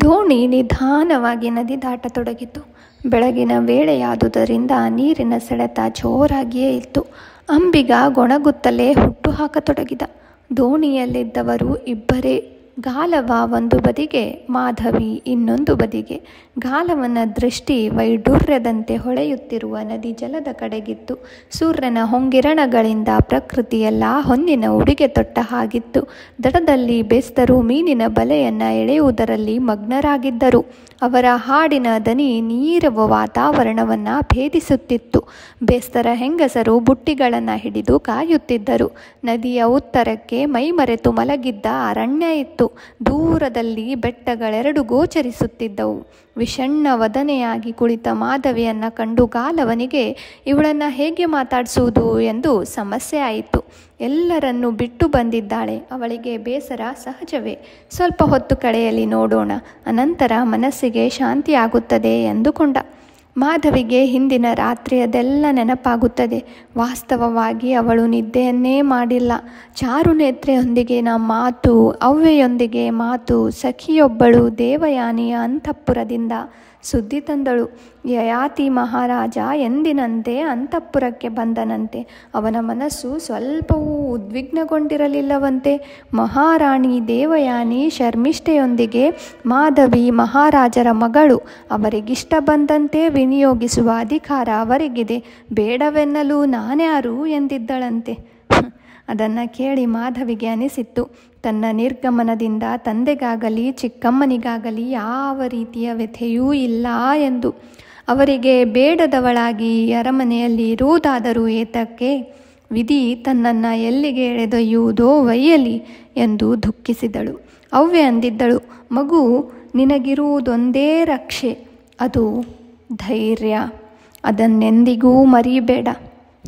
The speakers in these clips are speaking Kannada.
ದೋಣಿ ನಿಧಾನವಾಗಿ ನದಿ ದಾಟತೊಡಗಿತು. ಬೆಳಗಿನ ವೇಳೆಯಾದುದರಿಂದ ನೀರಿನ ಸೆಳೆತ ಜೋರಾಗಿಯೇ ಇತ್ತು. ಅಂಬಿಗ ಗೊಣಗುತ್ತಲೇ ಹುಟ್ಟು ಹಾಕತೊಡಗಿದ. ದೋಣಿಯಲ್ಲಿದ್ದವರು ಇಬ್ಬರೇ. ಗಾಲವ ಒಂದು ಬದಿಗೆ, ಮಾಧವಿ ಇನ್ನೊಂದು ಬದಿಗೆ. ಗಾಲವನ ದೃಷ್ಟಿ ವೈಡೂರ್ಯದಂತೆ ಹೊಳೆಯುತ್ತಿರುವ ನದಿ ಜಲದ ಕಡೆಗಿತ್ತು. ಸೂರ್ಯನ ಹೊಂಗಿರಣಗಳಿಂದ ಪ್ರಕೃತಿಯೆಲ್ಲ ಹೊನ್ನಿನ ಉಡುಗೆ ತೊಟ್ಟ ಹಾಗಿತ್ತು. ದಡದಲ್ಲಿ ಬೆಸ್ತರು ಮೀನಿನ ಬಲೆಯನ್ನು ಎಳೆಯುವುದರಲ್ಲಿ ಮಗ್ನರಾಗಿದ್ದರು. ಅವರ ಹಾಡಿನ ದನಿ ನೀರವ ವಾತಾವರಣವನ್ನು ಭೇದಿಸುತ್ತಿತ್ತು. ಬೆಸ್ತರ ಹೆಂಗಸರು ಬುಟ್ಟಿಗಳನ್ನು ಹಿಡಿದು ಕಾಯುತ್ತಿದ್ದರು. ನದಿಯ ಉತ್ತರಕ್ಕೆ ಮೈಮರೆತು ಮಲಗಿದ್ದ ಅರಣ್ಯ ಇತ್ತು. ದೂರದಲ್ಲಿ ಬೆಟ್ಟಗಳೆರಡು ಗೋಚರಿಸುತ್ತಿದ್ದವು. ವಿಷಣ್ಣ ವದನೆಯಾಗಿ ಕುಳಿತ ಮಾಧವಿಯನ್ನು ಕಂಡು ಗಾಲವನಿಗೆ ಇವಳನ್ನು ಹೇಗೆ ಮಾತಾಡಿಸುವುದು ಎಂದು ಸಮಸ್ಯೆ ಆಯಿತು. ಎಲ್ಲರನ್ನೂ ಬಿಟ್ಟು ಬಂದಿದ್ದಾಳೆ, ಅವಳಿಗೆ ಬೇಸರ ಸಹಜವೇ. ಸ್ವಲ್ಪ ಹೊತ್ತು ಕಳೆಯಲಿ, ನೋಡೋಣ, ಅನಂತರ ಮನಸ್ಸಿಗೆ ಶಾಂತಿಯಾಗುತ್ತದೆ ಎಂದುಕೊಂಡ. ಮಾಧವಿಗೆ ಹಿಂದಿನ ರಾತ್ರಿಯದೆಲ್ಲ ನೆನಪಾಗುತ್ತದೆ. ವಾಸ್ತವವಾಗಿ ಅವಳು ನಿದ್ದೆಯನ್ನೇ ಮಾಡಿಲ್ಲ. ಚಾರುನೇತ್ರೆಯೊಂದಿಗಿನ ಮಾತು, ಅವ್ವೆಯೊಂದಿಗೆ ಮಾತು, ಸಖಿಯೊಬ್ಬಳು ದೇವಯಾನಿಯ ಅಂತಃಪುರದಿಂದ ಸುದ್ದಿ ತಂದಳು. ಯಯಾತಿ ಮಹಾರಾಜ ಎಂದಿನಂತೆ ಅಂತಃಪುರಕ್ಕೆ ಬಂದನಂತೆ. ಅವನ ಮನಸ್ಸು ಸ್ವಲ್ಪವೂ ಉದ್ವಿಗ್ನಗೊಂಡಿರಲಿಲ್ಲವಂತೆ. ಮಹಾರಾಣಿ ದೇವಯಾನಿ ಶರ್ಮಿಷ್ಠೆಯೊಂದಿಗೆ ಮಾಧವಿ ಮಹಾರಾಜರ ಮಗಳು. ಅವರಿಗಿಷ್ಟ ಬಂದಂತೆ ವಿನಿಯೋಗಿಸುವ ಅಧಿಕಾರ ಅವರಿಗಿದೆ, ಬೇಡವೆನ್ನಲು ನಾನ್ಯಾರು ಎಂದಿದ್ದಳಂತೆ. ಅದನ್ನು ಕೇಳಿ ಮಾಧವಿಗೆ ಅನಿಸಿತ್ತು, ತನ್ನ ನಿರ್ಗಮನದಿಂದ ತಂದೆಗಾಗಲಿ ಚಿಕ್ಕಮ್ಮನಿಗಾಗಲಿ ಯಾವ ರೀತಿಯ ವ್ಯಥೆಯೂ ಇಲ್ಲ ಎಂದು. ಅವರಿಗೆ ಬೇಡದವಳಾಗಿ ಅರಮನೆಯಲ್ಲಿ ಇರುವುದಾದರೂ ಏತಕ್ಕೆ? ವಿಧಿ ತನ್ನನ್ನು ಎಲ್ಲಿಗೆ ಎಳೆದೊಯ್ಯುವುದೋ ಒಯ್ಯಲಿ ಎಂದು ದುಃಖಿಸಿದಳು. ಅವ್ವೆ ಅಂದಿದ್ದಳು, ಮಗು, ನಿನಗಿರುವುದೊಂದೇ ರಕ್ಷೆ, ಅದು ಧೈರ್ಯ. ಅದನ್ನೆಂದಿಗೂ ಮರಿಬೇಡ.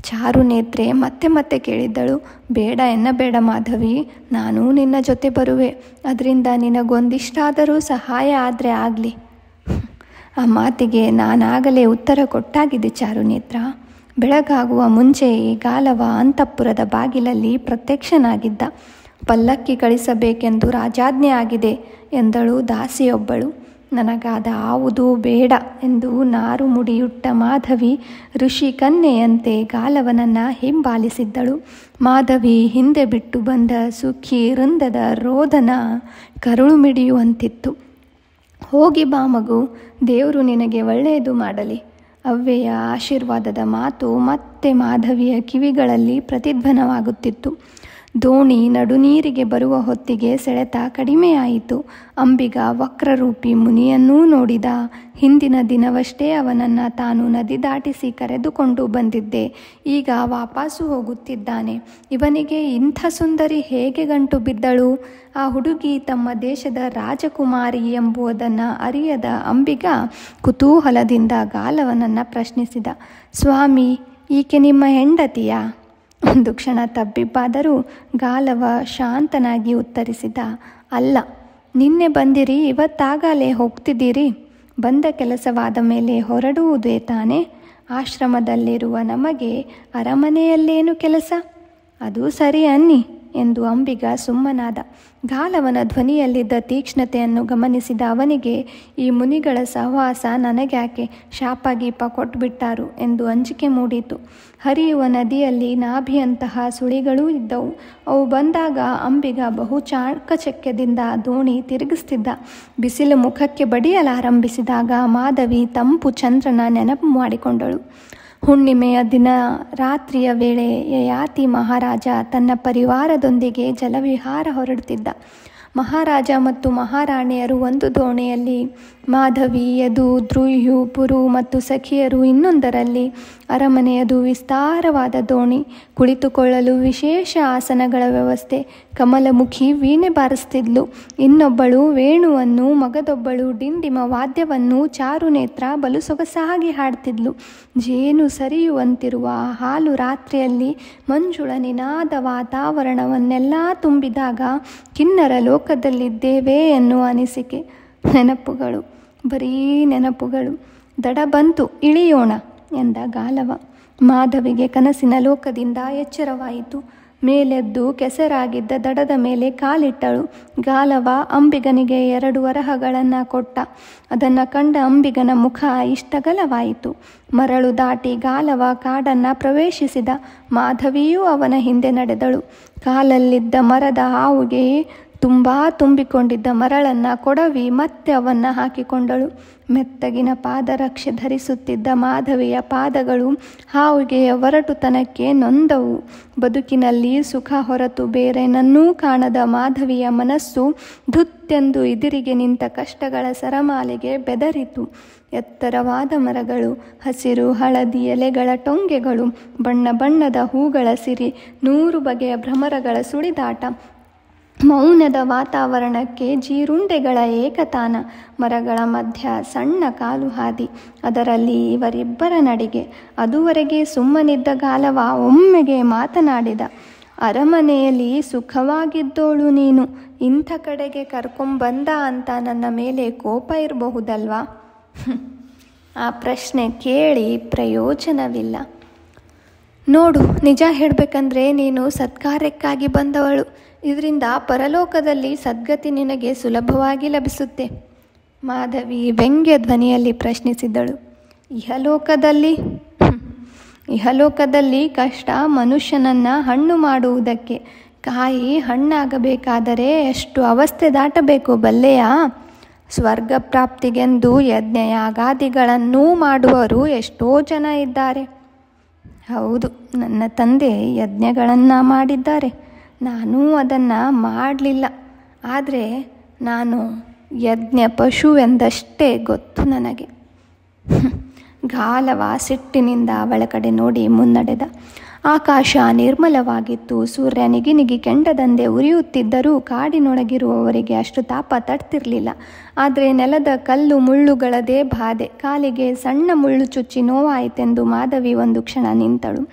ಚಾರುನೇತ್ರೆ ಮತ್ತೆ ಮತ್ತೆ ಕೇಳಿದ್ದಳು, ಬೇಡ ಎನ್ನಬೇಡ ಮಾಧವಿ, ನಾನು ನಿನ್ನ ಜೊತೆ ಬರುವೆ. ಅದರಿಂದ ನಿನಗೊಂದಿಷ್ಟಾದರೂ ಸಹಾಯ ಆದರೆ ಆಗಲಿ. ಆ ಮಾತಿಗೆ ನಾನಾಗಲೇ ಉತ್ತರ ಕೊಟ್ಟಾಗಿದೆ ಚಾರುನೇತ್ರ. ಬೆಳಗಾಗುವ ಮುಂಚೆಯೇ ಗಾಲವ ಅಂತಃಪುರದ ಬಾಗಿಲಲ್ಲಿ ಪ್ರತ್ಯಕ್ಷನಾಗಿದ್ದ. ಪಲ್ಲಕ್ಕಿ ಕಳಿಸಬೇಕೆಂದು ರಾಜಾಜ್ಞೆ ಆಗಿದೆ ಎಂದಳು ದಾಸಿಯೊಬ್ಬಳು. ನನಗಾದಾವುದೂ ಬೇಡ ಎಂದು ನಾರು ಮುಡಿಯುಟ್ಟ ಮಾಧವಿ ಋಷಿ ಕನ್ಯೆಯಂತೆ ಗಾಲವನನ್ನು ಹಿಂಬಾಲಿಸಿದ್ದಳು. ಮಾಧವಿ ಹಿಂದೆ ಬಿಟ್ಟು ಬಂದ ಸುಖಿ ವೃಂದದ ರೋದನ ಕರುಳು ಮಿಡಿಯುವಂತಿತ್ತು. ಹೋಗಿ ಬಾ ಮಗು, ದೇವರು ನಿನಗೆ ಒಳ್ಳೆಯದು ಮಾಡಲಿ. ಅವ್ವೆಯ ಆಶೀರ್ವಾದದ ಮಾತು ಮತ್ತೆ ಮಾಧವಿಯ ಕಿವಿಗಳಲ್ಲಿ ಪ್ರತಿಧ್ವನವಾಗುತ್ತಿತ್ತು. ದೋಣಿ ನಡುನೀರಿಗೆ ಬರುವ ಹೊತ್ತಿಗೆ ಸೆಳೆತ ಕಡಿಮೆಯಾಯಿತು. ಅಂಬಿಗ ವಕ್ರರೂಪಿ ಮುನಿಯನ್ನೂ ನೋಡಿದ. ಹಿಂದಿನ ದಿನವಷ್ಟೇ ಅವನನ್ನು ತಾನು ನದಿ ದಾಟಿಸಿ ಕರೆದುಕೊಂಡು ಬಂದಿದ್ದೆ, ಈಗ ವಾಪಸ್ಸು ಹೋಗುತ್ತಿದ್ದಾನೆ. ಇವನಿಗೆ ಇಂಥ ಸುಂದರಿ ಹೇಗೆ ಗಂಟು ಬಿದ್ದಳು? ಆ ಹುಡುಗಿ ತಮ್ಮ ದೇಶದ ರಾಜಕುಮಾರಿ ಎಂಬುದನ್ನು ಅರಿಯದ ಅಂಬಿಗ ಕುತೂಹಲದಿಂದ ಗಾಲವನನ್ನು ಪ್ರಶ್ನಿಸಿದ, ಸ್ವಾಮಿ, ಈಕೆ ನಿಮ್ಮ ಹೆಂಡತಿಯಾ? ಒಂದು ಕ್ಷಣ ತಬ್ಬಿಬ್ಬಾದರೂ ಗಾಲವ ಶಾಂತನಾಗಿ ಉತ್ತರಿಸಿದ, ಅಲ್ಲ. ನಿನ್ನೆ ಬಂದಿರಿ, ಇವತ್ತಾಗಲೇ ಹೋಗ್ತಿದ್ದೀರಿ. ಬಂದ ಕೆಲಸವಾದ ಮೇಲೆ ಹೊರಡುವುದೇ ತಾನೇ? ಆಶ್ರಮದಲ್ಲಿರುವ ನಮಗೆ ಅರಮನೆಯಲ್ಲೇನು ಕೆಲಸ? ಅದು ಸರಿ ಅನ್ನಿ ಎಂದು ಅಂಬಿಗ ಸುಮ್ಮನಾದ. ಗಾಲವನ ಧ್ವನಿಯಲ್ಲಿದ್ದ ತೀಕ್ಷ್ಣತೆಯನ್ನು ಗಮನಿಸಿದ ಅವನಿಗೆ, ಈ ಮುನಿಗಳ ಸಹವಾಸ ನನಗ್ಯಾಕೆ? ಶಾಪ ಗೀಪ ಕೊಟ್ಬಿಟ್ಟಾರು ಎಂದು ಅಂಜಿಕೆ ಮೂಡಿತು. ಹರಿಯುವ ನದಿಯಲ್ಲಿ ನಾಭಿಯಂತಹ ಸುಳಿಗಳೂ ಇದ್ದವು. ಅವು ಬಂದಾಗ ಅಂಬಿಗ ಬಹು ಚಾಕಚಕ್ಯದಿಂದ ದೋಣಿ ತಿರುಗಿಸ್ತಿದ್ದ. ಬಿಸಿಲು ಮುಖಕ್ಕೆ ಬಡಿಯಲಾರಂಭಿಸಿದಾಗ ಮಾಧವಿ ತಂಪು ಚಂದ್ರನ ನೆನಪು ಮಾಡಿಕೊಂಡಳು. ಹುಣ್ಣಿಮೆಯ ದಿನ ರಾತ್ರಿಯ ವೇಳೆ ಯಯಾತಿ ಮಹಾರಾಜ ತನ್ನ ಪರಿವಾರದೊಂದಿಗೆ ಜಲವಿಹಾರ ಹೊರಡುತ್ತಿದ್ದ. ಮಹಾರಾಜ ಮತ್ತು ಮಹಾರಾಣಿಯರು ಒಂದು ದೋಣಿಯಲ್ಲಿ, ಮಾಧವಿ, ಯದು, ದ್ರುಹ್ಯು, ಪುರು ಮತ್ತು ಸಖಿಯರು ಇನ್ನೊಂದರಲ್ಲಿ. ಅರಮನೆಯದು ವಿಸ್ತಾರವಾದ ದೋಣಿ. ಕುಳಿತುಕೊಳ್ಳಲು ವಿಶೇಷ ಆಸನಗಳ ವ್ಯವಸ್ಥೆ. ಕಮಲಮುಖಿ ವೀಣೆ ಬಾರಿಸ್ತಿದ್ಲು. ಇನ್ನೊಬ್ಬಳು ವೇಣುವನ್ನು, ಮಗದೊಬ್ಬಳು ಡಿಂಡಿಮ ವಾದ್ಯವನ್ನು ಚಾರುನೇತ್ರ ಬಲು ಸೊಗಸಾಗಿ ಹಾಡ್ತಿದ್ಲು. ಜೇನು ಸರಿಯುವಂತಿರುವ ಹಾಲು ರಾತ್ರಿಯಲ್ಲಿ ಮಂಜುಳ ನಿನಾದ ವಾತಾವರಣವನ್ನೆಲ್ಲ ತುಂಬಿದಾಗ ಕಿನ್ನರ ಲೋಕದಲ್ಲಿದ್ದೇವೆ ಎನ್ನುವ ಅನಿಸಿಕೆ. ನೆನಪುಗಳು, ಬರೀ ನೆನಪುಗಳು. ದಡ ಬಂತು, ಇಳಿಯೋಣ ಎಂದ ಗಾಲವ. ಮಾಧವಿಗೆ ಕನಸಿನ ಲೋಕದಿಂದ ಎಚ್ಚರವಾಯಿತು. ಮೇಲೆದ್ದು ಕೆಸರಾಗಿದ್ದ ದಡದ ಮೇಲೆ ಕಾಲಿಟ್ಟಳು. ಗಾಲವ ಅಂಬಿಗನಿಗೆ 2 ವರಹಗಳನ್ನು ಕೊಟ್ಟ. ಅದನ್ನು ಕಂಡ ಅಂಬಿಗನ ಮುಖ ಇಷ್ಟಗಲವಾಯಿತು. ಮರಳು ದಾಟಿ ಗಾಲವ ಕಾಡನ್ನು ಪ್ರವೇಶಿಸಿದ. ಮಾಧವಿಯೂ ಅವನ ಹಿಂದೆ ನಡೆದಳು. ಕಾಲಲ್ಲಿದ್ದ ಮರದ ಹಾವುಗೆ ತುಂಬಿಕೊಂಡಿದ್ದ ಮರಳನ್ನು ಕೊಡವಿ ಮತ್ತೆ ಅವನ್ನ ಹಾಕಿಕೊಂಡಳು. ಮೆತ್ತಗಿನ ಪಾದರಕ್ಷೆ ಧರಿಸುತ್ತಿದ್ದ ಮಾಧವಿಯ ಪಾದಗಳು ಹಾವಿಗೆಯ ಒರಟುತನಕ್ಕೆ ನೊಂದವು. ಬದುಕಿನಲ್ಲಿ ಸುಖ ಹೊರತು ಬೇರೇನನ್ನೂ ಕಾಣದ ಮಾಧವಿಯ ಮನಸ್ಸು ಧುತ್ತೆಂದು ಇದಿರಿಗೆ ನಿಂತ ಕಷ್ಟಗಳ ಸರಮಾಲೆಗೆ ಬೆದರಿತು. ಎತ್ತರವಾದ ಮರಗಳು, ಹಸಿರು ಹಳದಿ ಎಲೆಗಳ ಟೊಂಗೆಗಳು, ಬಣ್ಣ ಬಣ್ಣದ ಹೂಗಳ ಸಿರಿ, 100 ಬಗೆಯ ಭ್ರಮರಗಳ ಸುಳಿದಾಟ, ಮೌನದ ವಾತಾವರಣಕ್ಕೆ ಜೀರುಂಡೆಗಳ ಏಕತಾನ, ಮರಗಳ ಮಧ್ಯ ಸಣ್ಣ ಕಾಲು ಹಾದಿ, ಅದರಲ್ಲಿ ಇವರಿಬ್ಬರ ನಡಿಗೆ. ಅದುವರೆಗೆ ಸುಮ್ಮನಿದ್ದ ಗಾಲವ ಒಮ್ಮೆಗೆ ಮಾತನಾಡಿದ. ಅರಮನೆಯಲ್ಲಿ ಸುಖವಾಗಿದ್ದೋಳು ನೀನು, ಇಂಥ ಕಡೆಗೆ ಕರ್ಕೊಂಬಂದ ಅಂತ ನನ್ನ ಮೇಲೆ ಕೋಪ ಇರಬಹುದಲ್ವಾ? ಆ ಪ್ರಶ್ನೆ ಕೇಳಿ ಪ್ರಯೋಜನವಿಲ್ಲ. ನೋಡು, ನಿಜ ಹೇಳಬೇಕಂದ್ರೆ ನೀನು ಸತ್ಕಾರ್ಯಕ್ಕಾಗಿ ಬಂದವಳು. ಇದರಿಂದ ಪರಲೋಕದಲ್ಲಿ ಸದ್ಗತಿ ನಿನಗೆ ಸುಲಭವಾಗಿ ಲಭಿಸುತ್ತೆ. ಮಾಧವಿ ವ್ಯಂಗ್ಯ ಧ್ವನಿಯಲ್ಲಿ ಪ್ರಶ್ನಿಸಿದಳು. ಇಹಲೋಕದಲ್ಲಿ ಕಷ್ಟ ಮನುಷ್ಯನನ್ನು ಹಣ್ಣು ಮಾಡುವುದಕ್ಕೆ. ಕಾಯಿ ಹಣ್ಣಾಗಬೇಕಾದರೆ ಎಷ್ಟು ಅವಸ್ಥೆ ದಾಟಬೇಕು ಬಲ್ಲೆಯಾ? ಸ್ವರ್ಗ ಪ್ರಾಪ್ತಿಗೆಂದು ಯಜ್ಞ ಯಾಗಾದಿಗಳನ್ನೂ ಮಾಡುವವರು ಎಷ್ಟೋ ಜನ ಇದ್ದಾರೆ. ಹೌದು, ನನ್ನ ತಂದೆ ಯಜ್ಞಗಳನ್ನು ಮಾಡಿದ್ದಾರೆ. ನಾನೂ ಅದನ್ನು ಮಾಡಲಿಲ್ಲ. ಆದರೆ ನಾನು ಯಜ್ಞ ಪಶುವೆಂದಷ್ಟೇ ಗೊತ್ತು ನನಗೆ. ಗಾಲವ ಸಿಟ್ಟಿನಿಂದ ಅವಳ ಕಡೆ ನೋಡಿ ಮುನ್ನಡೆದ. ಆಕಾಶ ನಿರ್ಮಲವಾಗಿತ್ತು. ಸೂರ್ಯ ನಿಗಿ ಕೆಂಡದಂತೆ ಉರಿಯುತ್ತಿದ್ದರೂ ಕಾಡಿನೊಳಗಿರುವವರಿಗೆ ಅಷ್ಟು ತಾಪ ತಡ್ತಿರಲಿಲ್ಲ. ಆದರೆ ನೆಲದ ಕಲ್ಲು ಮುಳ್ಳುಗಳದೇ ಬಾಧೆ. ಕಾಲಿಗೆ ಸಣ್ಣ ಮುಳ್ಳು ಚುಚ್ಚಿ ನೋವಾಯಿತೆಂದು ಮಾಧವಿ ಒಂದು ಕ್ಷಣ ನಿಂತಳು.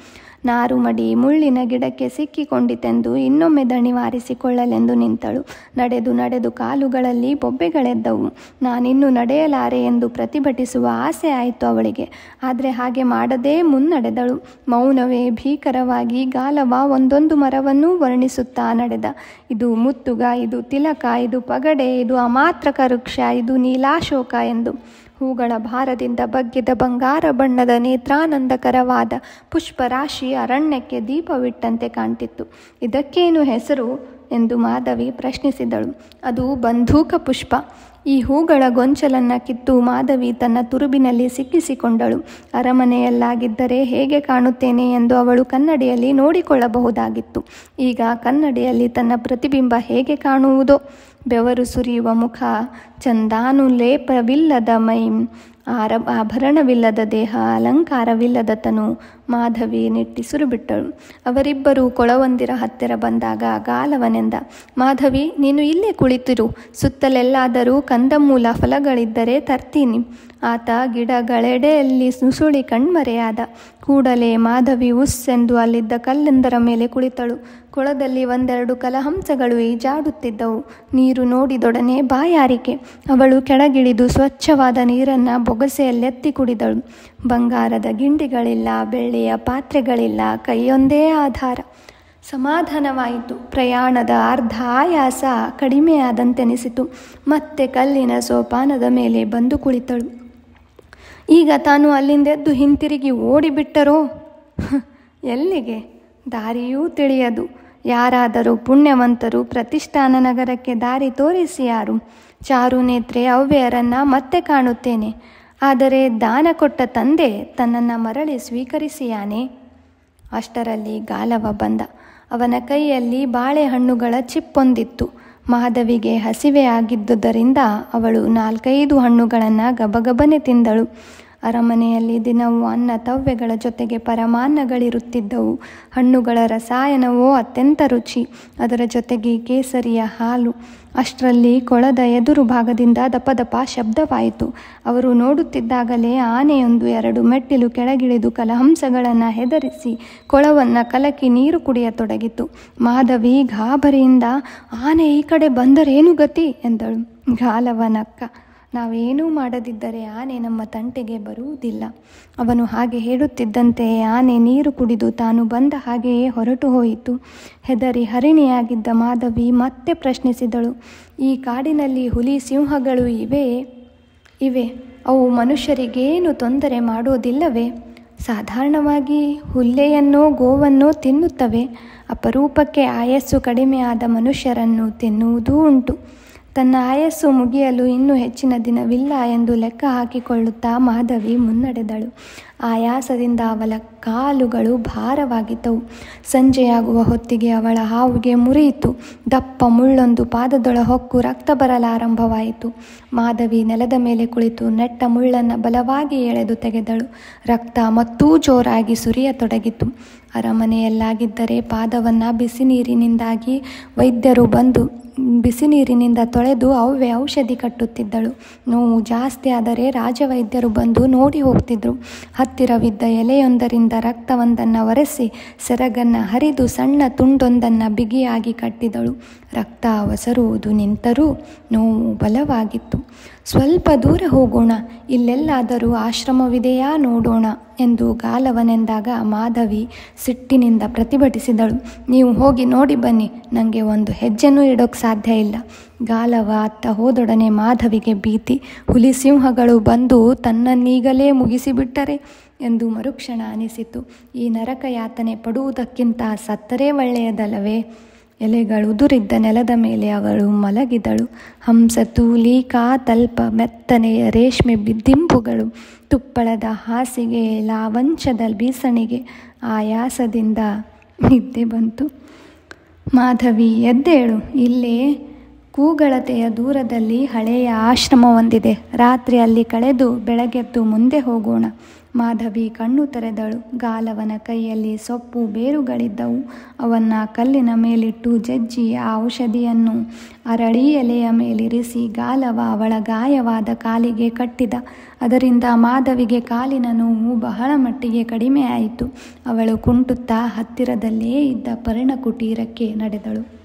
ನಾರು ಮಡಿ ಮುಳ್ಳಿನ ಗಿಡಕ್ಕೆ ಸಿಕ್ಕಿಕೊಂಡಿತೆಂದು ಇನ್ನೊಮ್ಮೆ ದಣಿವಾರಿಸಿಕೊಳ್ಳಲೆಂದು ನಿಂತಳು. ನಡೆದು ಕಾಲುಗಳಲ್ಲಿ ಬೊಬ್ಬೆಗಳೆದ್ದವು. ನಾನಿನ್ನು ನಡೆಯಲಾರೆ ಎಂದು ಪ್ರತಿಭಟಿಸುವ ಆಸೆ ಆಯಿತು ಅವಳಿಗೆ. ಆದರೆ ಹಾಗೆ ಮಾಡದೇ ಮುನ್ನಡೆದಳು. ಮೌನವೇ ಭೀಕರವಾಗಿ ಗಾಲವ ಒಂದೊಂದು ಮರವನ್ನೂ ವರ್ಣಿಸುತ್ತಾ ನಡೆದ. ಇದು ಮುತ್ತುಗ, ಇದು ತಿಲಕ, ಇದು ಪಗಡೆ, ಇದು ಅಮಾತ್ರಕ ವೃಕ್ಷ, ಇದು ನೀಲಾಶೋಕ ಎಂದು. ಹೂಗಳ ಭಾರದಿಂದ ಬಗ್ಗಿದ ಬಂಗಾರ ಬಣ್ಣದ ನೇತ್ರಾನಂದಕರವಾದ ಪುಷ್ಪರಾಶಿ ಅರಣ್ಯಕ್ಕೆ ದೀಪವಿಟ್ಟಂತೆ ಕಾಣ್ತಿತ್ತು. ಇದಕ್ಕೇನು ಹೆಸರು ಎಂದು ಮಾಧವಿ ಪ್ರಶ್ನಿಸಿದಳು. ಅದು ಬಂಧೂಕ ಪುಷ್ಪ. ಈ ಹೂಗಳ ಗೊಂಚಲನ್ನು ಕಿತ್ತು ಮಾಧವಿ ತನ್ನ ತುರುಬಿನಲ್ಲಿ ಸಿಕ್ಕಿಸಿಕೊಂಡಳು. ಅರಮನೆಯಲ್ಲಾಗಿದ್ದರೆ ಹೇಗೆ ಕಾಣುತ್ತೇನೆ ಎಂದು ಅವಳು ಕನ್ನಡಿಯಲ್ಲಿ ನೋಡಿಕೊಳ್ಳಬಹುದಾಗಿತ್ತು. ಈಗ ಕನ್ನಡಿಯಲ್ಲಿ ತನ್ನ ಪ್ರತಿಬಿಂಬ ಹೇಗೆ ಕಾಣುವುದೋ? ಬೆವರು ಸುರಿಯುವ ಮುಖ, ಚಂದಾನುಲೇಪವಿಲ್ಲದ ಮೈ, ಆಭರಣವಿಲ್ಲದ ದೇಹ, ಅಲಂಕಾರವಿಲ್ಲದ ತನು. ಮಾಧವಿ ನಿಟ್ಟಿಸುರು ಬಿಟ್ಟಳು. ಅವರಿಬ್ಬರೂ ಕೊಳವೊಂದಿರ ಹತ್ತಿರ ಬಂದಾಗ ಗಾಲವನೆಂದ. ಮಾಧವಿ, ನೀನು ಇಲ್ಲೇ ಕುಳಿತಿರು. ಸುತ್ತಲೆಲ್ಲಾದರೂ ಕಂದಮೂಲ ಫಲಗಳಿದ್ದರೆ ತರ್ತೀನಿ. ಆತ ಗಿಡಗಳೆಡೆಯಲ್ಲಿ ನುಸುಳಿ ಕಣ್ಮರೆಯಾದ. ಕೂಡಲೇ ಮಾಧವಿ ಉಸ್ಸೆಂದು ಅಲ್ಲಿದ್ದ ಕಲ್ಲೊಂದರ ಮೇಲೆ ಕುಳಿತಳು. ಕೊಳದಲ್ಲಿ 1-2 ಕಲಹಂಸಗಳು ಈಜಾಡುತ್ತಿದ್ದವು. ನೀರು ನೋಡಿದೊಡನೆ ಬಾಯಾರಿಕೆ. ಅವಳು ಕೆಳಗಿಳಿದು ಸ್ವಚ್ಛವಾದ ನೀರನ್ನು ಬೊಗಸೆಯಲ್ಲೆತ್ತಿ ಕುಡಿದಳು. ಬಂಗಾರದ ಗಿಂಡಿಗಳಿಲ್ಲ, ಬೆಳ್ಳಿಯ ಪಾತ್ರೆಗಳಿಲ್ಲ, ಕೈಯೊಂದೇ ಆಧಾರ. ಸಮಾಧಾನವಾಯಿತು. ಪ್ರಯಾಣದ ಅರ್ಧ ಆಯಾಸ ಕಡಿಮೆಯಾದಂತೆನಿಸಿತು. ಮತ್ತೆ ಕಲ್ಲಿನ ಸೋಪಾನದ ಮೇಲೆ ಬಂದು ಕುಳಿತಳು. ಈಗ ತಾನು ಅಲ್ಲಿಂದೆದ್ದು ಹಿಂತಿರುಗಿ ಓಡಿಬಿಟ್ಟರೋ? ಎಲ್ಲಿಗೆ? ದಾರಿಯೂ ತಿಳಿಯದು. ಯಾರಾದರೂ ಪುಣ್ಯವಂತರು ಪ್ರತಿಷ್ಠಾನ ನಗರಕ್ಕೆ ದಾರಿ ತೋರಿಸಿ ಯಾರು? ಚಾರುನೇತ್ರೆ ಅವ್ಯಯರನ್ನು ಮತ್ತೆ ಕಾಣುತ್ತೇನೆ. ಆದರೆ ದಾನ ಕೊಟ್ಟ ತಂದೆ ತನ್ನನ್ನು ಮರಳಿ ಸ್ವೀಕರಿಸಿಯಾನೆ. ಅಷ್ಟರಲ್ಲಿ ಗಾಲವ ಬಂದ. ಅವನ ಕೈಯಲ್ಲಿ ಬಾಳೆಹಣ್ಣುಗಳ ಚಿಪ್ಪೊಂದಿತ್ತು. ಮಾಧವಿಗೆ ಹಸಿವೆ ಆಗಿದ್ದುದರಿಂದ ಅವಳು 4-5 ಹಣ್ಣುಗಳನ್ನು ಗಬಗಬನೆ ತಿಂದಳು. ಅರಮನೆಯಲ್ಲಿ ದಿನವೂ ಅನ್ನ ತವ್ಯಗಳ ಜೊತೆಗೆ ಪರಮಾನ್ನಗಳಿರುತ್ತಿದ್ದವು. ಹಣ್ಣುಗಳ ರಸಾಯನವೋ ಅತ್ಯಂತ ರುಚಿ. ಅದರ ಜೊತೆಗೆ ಕೇಸರಿಯ ಹಾಲು. ಅಷ್ಟರಲ್ಲಿ ಕೊಳದ ಎದುರು ಭಾಗದಿಂದ ದಪದಪ ಶಬ್ದವಾಯಿತು. ಅವರು ನೋಡುತ್ತಿದ್ದಾಗಲೇ ಆನೆಯೊಂದು 2 ಮೆಟ್ಟಿಲು ಕೆಳಗಿಳಿದು ಕಲಹಂಸಗಳನ್ನು ಹೆದರಿಸಿ ಕೊಳವನ್ನು ಕಲಕಿ ನೀರು ಕುಡಿಯತೊಡಗಿತು. ಮಾಧವಿ ಗಾಬರಿಯಿಂದ, ಆನೆ ಈ ಕಡೆ ಬಂದರೇನು ಗತಿ ಎಂದಳು. ಗಾಲವ ನಕ್ಕ. ನಾವೇನೂ ಮಾಡದಿದ್ದರೆ ಆನೆ ನಮ್ಮ ತಂಟೆಗೆ ಬರುವುದಿಲ್ಲ. ಅವನು ಹಾಗೆ ಹೇಳುತ್ತಿದ್ದಂತೆ ಆನೆ ನೀರು ಕುಡಿದು ತಾನು ಬಂದ ಹಾಗೆಯೇ ಹೊರಟು ಹೋಯಿತು. ಹೆದರಿ ಹರಿಣಿಯಾಗಿದ್ದ ಮಾಧವಿ ಮತ್ತೆ ಪ್ರಶ್ನಿಸಿದಳು, ಈ ಕಾಡಿನಲ್ಲಿ ಹುಲಿ ಸಿಂಹಗಳು ಇವೆ, ಅವು ಮನುಷ್ಯರಿಗೇನು ತೊಂದರೆ ಮಾಡೋದಿಲ್ಲವೇ? ಸಾಧಾರಣವಾಗಿ ಹುಲ್ಲೆಯನ್ನೋ ಗೋವನ್ನೋ ತಿನ್ನುತ್ತವೆ. ಅಪರೂಪಕ್ಕೆ ಆಯಸ್ಸು ಕಡಿಮೆಯಾದ ಮನುಷ್ಯರನ್ನು ತಿನ್ನುವುದೂ ಉಂಟು. ತನ್ನ ಆಯಸ್ಸು ಮುಗಿಯಲು ಇನ್ನೂ ಹೆಚ್ಚಿನ ದಿನವಿಲ್ಲ ಎಂದು ಲೆಕ್ಕ ಹಾಕಿಕೊಳ್ಳುತ್ತಾ ಮಾಧವಿ ಮುನ್ನಡೆದಳು. ಆಯಾಸದಿಂದ ಅವಳ ಕಾಲುಗಳು ಭಾರವಾಗಿದ್ದವು. ಸಂಜೆಯಾಗುವ ಹೊತ್ತಿಗೆ ಅವಳ ಹಾವಿಗೆ ಮುರಿಯಿತು. ದಪ್ಪ ಮುಳ್ಳೊಂದು ಪಾದದೊಳ ಹೊಕ್ಕು ರಕ್ತ ಬರಲಾರಂಭವಾಯಿತು. ಮಾಧವಿ ನೆಲದ ಮೇಲೆ ಕುಳಿತು ನೆಟ್ಟ ಮುಳ್ಳನ್ನು ಬಲವಾಗಿ ಎಳೆದು ತೆಗೆದಳು. ರಕ್ತ ಮತ್ತೂ ಜೋರಾಗಿ ಸುರಿಯತೊಡಗಿತು. ಅರಮನೆಯಲ್ಲಾಗಿದ್ದರೆ ಪಾದವನ್ನು ವೈದ್ಯರು ಬಂದು ಬಿಸಿ ನೀರಿನಿಂದ ತೊಳೆದು ಅವೇ ಔಷಧಿ ಕಟ್ಟುತ್ತಿದ್ದಳು. ನೋವು ಜಾಸ್ತಿ ಆದರೆ ರಾಜವೈದ್ಯರು ಬಂದು ನೋಡಿ ಹೋಗ್ತಿದ್ರು. ಹತ್ತಿರವಿದ್ದ ಎಲೆಯೊಂದರಿಂದ ರಕ್ತವೊಂದನ್ನು ಒರೆಸಿ ಸೆರಗನ್ನು ಹರಿದು ಸಣ್ಣ ತುಂಡೊಂದನ್ನು ಬಿಗಿಯಾಗಿ ಕಟ್ಟಿದಳು. ರಕ್ತ ಒಸರುವುದು ನಿಂತರೂ ನೋವು ಬಲವಾಗಿತ್ತು. ಸ್ವಲ್ಪ ದೂರ ಹೋಗೋಣ, ಇಲ್ಲೆಲ್ಲಾದರೂ ಆಶ್ರಮವಿದೆಯಾ ನೋಡೋಣ ಎಂದು ಗಾಲವನೆಂದಾಗ ಮಾಧವಿ ಸಿಟ್ಟಿನಿಂದ ಪ್ರತಿಭಟಿಸಿದಳು. ನೀವು ಹೋಗಿ ನೋಡಿ ಬನ್ನಿ, ನನಗೆ ಒಂದು ಹೆಜ್ಜೆನೂ ಇಡೋಕ್ಕೆ ಸಾಧ್ಯ ಇಲ್ಲ. ಗಾಲವ ಅತ್ತ ಹೋದೊಡನೆ ಮಾಧವಿಗೆ ಭೀತಿ. ಹುಲಿ ಸಿಂಹಗಳು ಬಂದು ತನ್ನನ್ನೀಗಲೇ ಮುಗಿಸಿಬಿಟ್ಟರೆ ಎಂದು ಮರುಕ್ಷಣ ಅನಿಸಿತು. ಈ ನರಕ ಯಾತನೆ ಪಡುವುದಕ್ಕಿಂತ ಸತ್ತರೇ ಒಳ್ಳೆಯದಲ್ಲವೇ? ಎಲೆಗಳುದುರಿದ್ದ ನೆಲದ ಮೇಲೆ ಅವಳು ಮಲಗಿದಳು. ಹಂಸತೂಲಿ ಕಾತಲ್ಪ ಮೆತ್ತನೆಯ ರೇಷ್ಮೆ ದಿಂಬುಗಳು, ತುಪ್ಪಳದ ಹಾಸಿಗೆ, ಲಾವಂಚದ ಬೀಸಣಿಗೆ. ಆಯಾಸದಿಂದ ನಿದ್ದೆ ಬಂತು. ಮಾಧವಿ, ಎದ್ದೇಳು, ಇಲ್ಲೇ ಕೂಗಳತೆಯ ದೂರದಲ್ಲಿ ಹಳೆಯ ಆಶ್ರಮವೊಂದಿದೆ. ರಾತ್ರಿ ಅಲ್ಲಿ ಕಳೆದು ಬೆಳಗ್ಗೆದ್ದು ಮುಂದೆ ಹೋಗೋಣ. ಮಾಧವಿ ಕಣ್ಣು ತೆರೆದಳು. ಗಾಲವನ ಕೈಯಲ್ಲಿ ಸೊಪ್ಪು ಬೇರುಗಳಿದ್ದವು. ಅವನ್ನು ಕಲ್ಲಿನ ಮೇಲಿಟ್ಟು ಜಜ್ಜಿ ಆ ಔಷಧಿಯನ್ನು ಅರಳಿ ಎಲೆಯ ಮೇಲಿರಿಸಿ ಗಾಲವ ಅವಳ ಗಾಯವಾದ ಕಾಲಿಗೆ ಕಟ್ಟಿದ. ಅದರಿಂದ ಮಾಧವಿಗೆ ಕಾಲಿನ ನೋವು ಬಹಳ ಮಟ್ಟಿಗೆ ಕಡಿಮೆ ಆಯಿತು. ಅವಳು ಕುಂಟುತ್ತಾ ಹತ್ತಿರದಲ್ಲೇ ಇದ್ದ ಪರ್ಣಕುಟೀರಕ್ಕೆ ನಡೆದಳು.